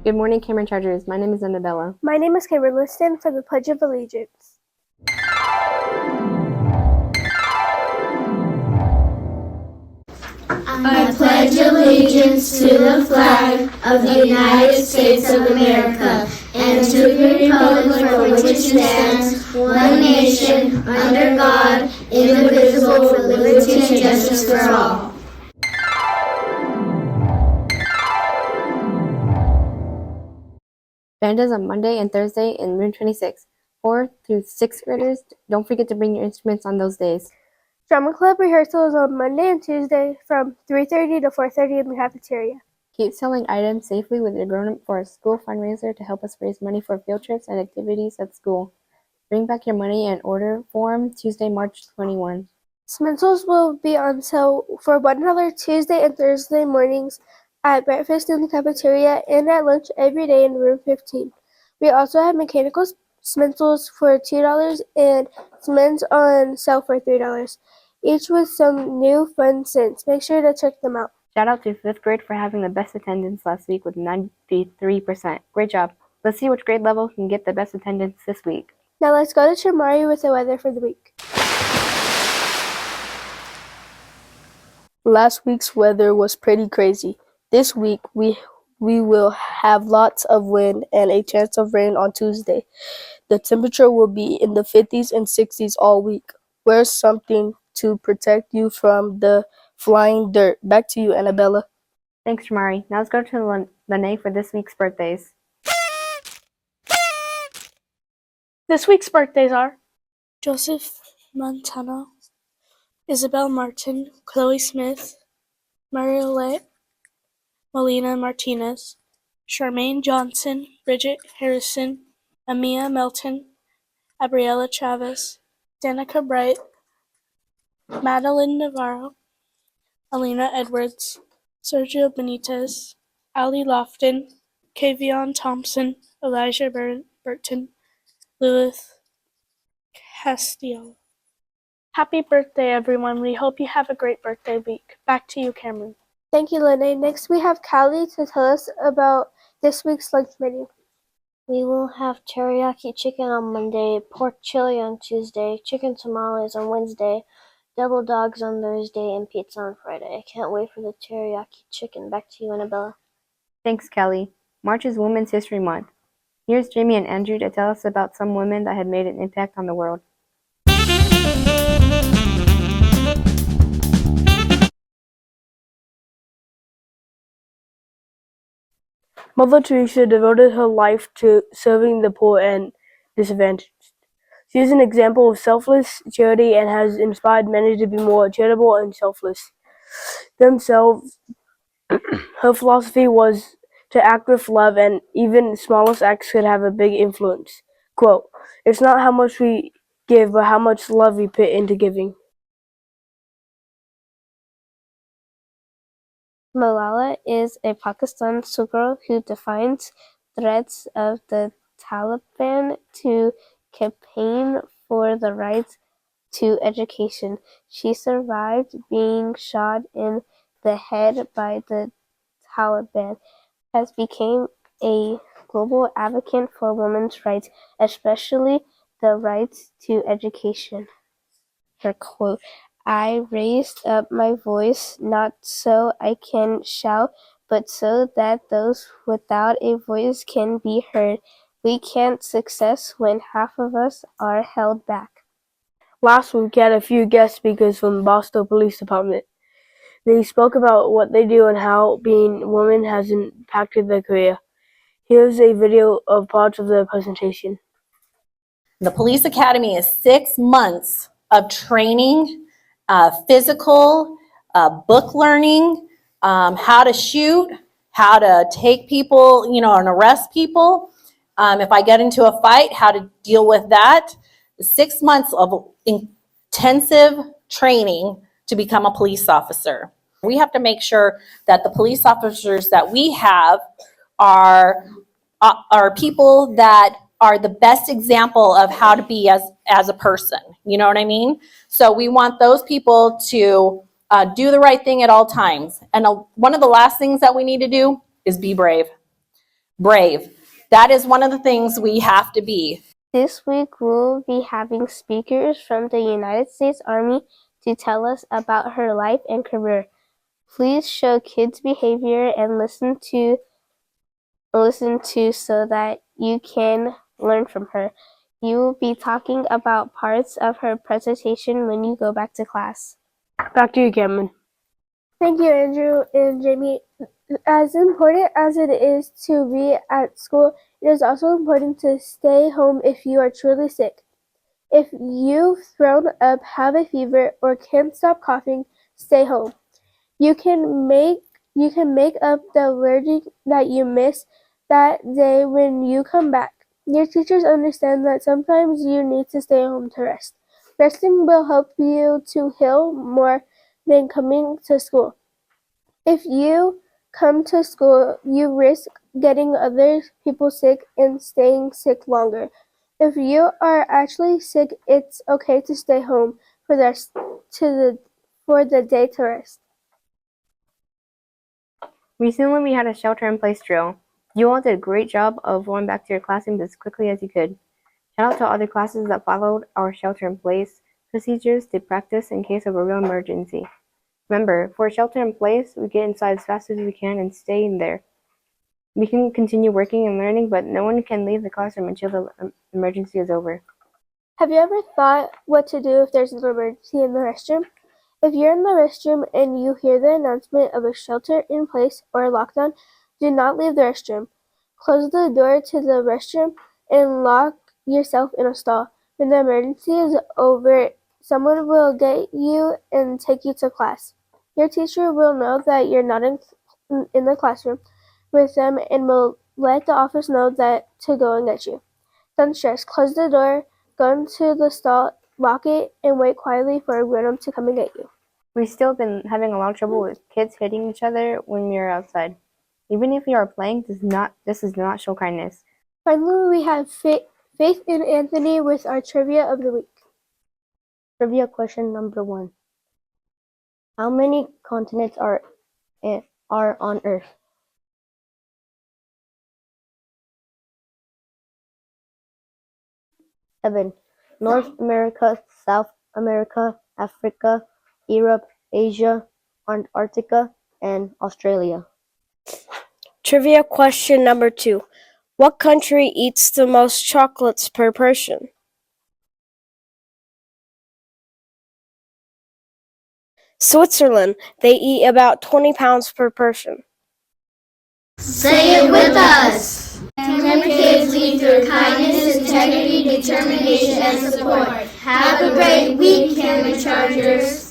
Good morning, Cameron Chargers. My name is Annabella. My name is Cameron. Let's stand for the Pledge of Allegiance. I pledge allegiance to the flag of the United States of America and to the republic for which it stands, one nation, under God, indivisible, with liberty and justice for all. Band is on Monday and Thursday in room 26. 4th through 6th graders, don't forget to bring your instruments on those days. Drama Club rehearsal is on Monday and Tuesday from 3:30 to 4:30 in the cafeteria. Keep selling items safely with your grown-up for a school fundraiser to help us raise money for field trips and activities at school. Bring back your money and order form Tuesday, March 21. Smitzels will be on sale for $1 Tuesday and Thursday mornings at breakfast in the cafeteria and at lunch every day in room 15. We also have mechanical Smitzels for $2 and Smins on sale for $3, each with some new fun scents. Make sure to check them out. Shout out to 5th grade for having the best attendance last week with 93%. Great job. Let's see which grade level can get the best attendance this week. Now let's go to Chamari with the weather for the week. Last week's weather was pretty crazy. This week we will have lots of wind and a chance of rain on Tuesday. The temperature will be in the 50s and 60s all week. Wear something to protect you from the flying dirt. Back to you, Annabella. Thanks, Shamari. Now let's go to Lene for this week's birthdays. This week's birthdays are Joseph Montano, Isabel Martin, Chloe Smith, Mariolette Molina Martinez, Charmaine Johnson, Bridget Harrison, Amia Melton, Gabriela Chavez, Danica Bright, Madeline Navarro, Alina Edwards, Sergio Benitez, Ali Lofton, Kavion Thompson, Elijah Burton, Lilith Castillo. Happy birthday, everyone. We hope you have a great birthday week. Back to you, Cameron. Thank you, Lene. Next, we have Callie to tell us about this week's lunch menu. We will have teriyaki chicken on Monday, pork chili on Tuesday, chicken tamales on Wednesday, double dogs on Thursday, and pizza on Friday. I can't wait for the teriyaki chicken. Back to you, Annabella. Thanks, Kelly. March is Women's History Month. Here's Jamie and Andrew to tell us about some women that had made an impact on the world. Mother Teresa devoted her life to serving the poor and disadvantaged. She is an example of selfless charity and has inspired many to be more charitable and selfless themselves. Her philosophy was to act with love, and even smallest acts could have a big influence. Quote, "It's not how much we give, but how much love we put into giving." Malala is a Pakistan girl who defies threats of the Taliban to campaign for the right to education. She survived being shot in the head by the Taliban, has become a global advocate for women's rights, especially the right to education. Her quote, "I raised up my voice not so I can shout, but so that those without a voice can be heard. We can't success when half of us are held back." Last week, we had a few guest speakers from the Boston Police Department. They spoke about what they do and how being women has impacted their career. Here's a video of parts of their presentation. The Police Academy is 6 months of training, physical, book learning, how to shoot, how to take people, and arrest people. If I get into a fight, how to deal with that. 6 months of intensive training to become a police officer. We have to make sure that the police officers that we have are people that are the best example of how to be as a person. You know what I mean? So we want those people to do the right thing at all times. And one of the last things that we need to do is be brave. brave. That is one of the things we have to be. This week, we'll be having speakers from the United States Army to tell us about her life and career. Please show kids behavior and listen to so that you can learn from her. You will be talking about parts of her presentation when you go back to class. Back to you, Cameron. Thank you, Andrew and Jamie. As important as it is to be at school, it is also important to stay home if you are truly sick. If you've thrown up, have a fever, or can't stop coughing, stay home. You can make up the learning that you missed that day when you come back. Your teachers understand that sometimes you need to stay home to rest. Resting will help you to heal more than coming to school. If you come to school, you risk getting other people sick and staying sick longer. If you are actually sick, it's okay to stay home for the day to rest. Recently, we had a shelter-in-place drill. You all did a great job of going back to your classrooms as quickly as you could. Shout out to other classes that followed our shelter-in-place procedures to practice in case of a real emergency. Remember, for shelter-in-place, we get inside as fast as we can and stay in there. We can continue working and learning, but no one can leave the classroom until the emergency is over. Have you ever thought what to do if there's an emergency in the restroom? If you're in the restroom and you hear the announcement of a shelter-in-place or a lockdown, do not leave the restroom. Close the door to the restroom and lock yourself in a stall. When the emergency is over, someone will get you and take you to class. Your teacher will know that you're not in the classroom with them and will let the office know that to go and get you. Don't stress. Close the door, go into the stall, lock it, and wait quietly for a grown-up to come and get you. We've still been having a lot of trouble with kids hitting each other when we are outside. Even if you are playing, this does not show kindness. Finally, we have Faith and Anthony with our trivia of the week. Trivia question number 1. How many continents are on Earth? Seven. North America, South America, Africa, Europe, Asia, Antarctica, and Australia. Trivia question number 2. What country eats the most chocolates per person? Switzerland. They eat about 20 pounds per person. Say it with us. Tampa Kids lead through kindness, integrity, determination, and support. Have a great week, Camry Chargers.